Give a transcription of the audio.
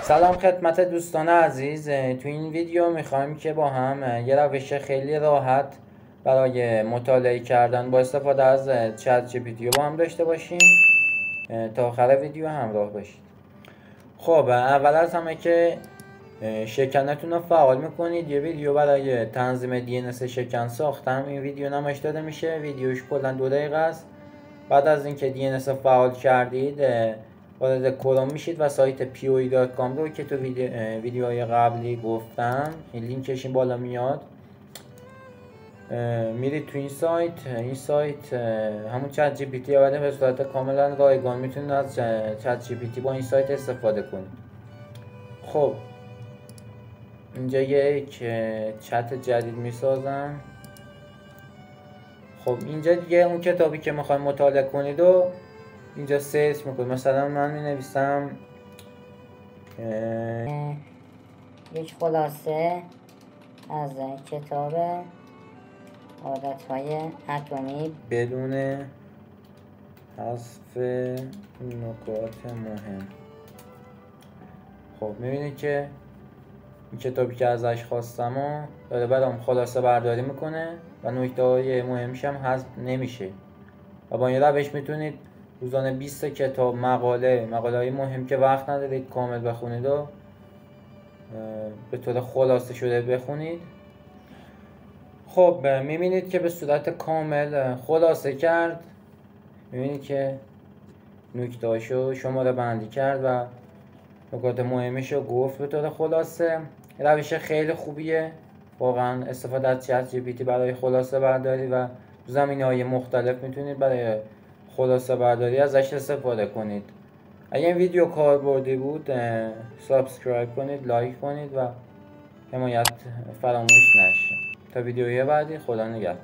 سلام خدمت دوستان عزیز. تو این ویدیو میخوایم که با هم یه روش خیلی راحت برای مطالعه کردن با استفاده از چت جی پی تی رو با هم داشته باشیم. تا آخر ویدیو همراه باشید. خب اول از همه که شکنتون رو فعال میکنید. یه ویدیو برای تنظیم DNS شکن ساختم. این ویدیو نمایش داده میشه. ویدیوش کلا 2 دقیقه است. بعد از اینکه DNS رو فعال کردید وارد کروم میشید و سایت poe.com رو که تو ویدیوهای قبلی گفتم، این لینکش این بالا میاد، میرید تو این سایت همون چت جی پی تی ولی به صورت کاملا رایگان میتونید از چت جی پی تی با این سایت استفاده کنید. خب اینجا یک چت جدید میسازم. خب اینجا دیگه اون کتابی که میخوایم مطالعه کنید و اینجا سرچ میکنید. مثلا من می نویسم یک خلاصه از کتاب عادتهای اتمی بدون حذف نکات مهم. خب میبینید که این کتابی که ازش خواستم و داره برام خلاصه برداری میکنه و نکته های مهمش هم حذف نمیشه و با این روش میتونید روزانه 20 کتاب مقاله های مهم که وقت ندارید کامل بخونید و به طور خلاصه شده بخونید. خب میبینید که به صورت کامل خلاصه کرد. میبینید که نکته هاشو شماره بندی کرد و نکات مهمش رو گفت به طور خلاصه. روش خیلی خوبیه واقعا استفاده از چت جی پی تی برای خلاصه برداری و زمینه‌های مختلف میتونید برای خلاصه برداری ازش استفاده کنید. اگه این ویدیو کاربردی بود سابسکرایب کنید، لایک کنید و حمایت فراموش نشه. تا ویدیوی بعدی، خدا نگهدار.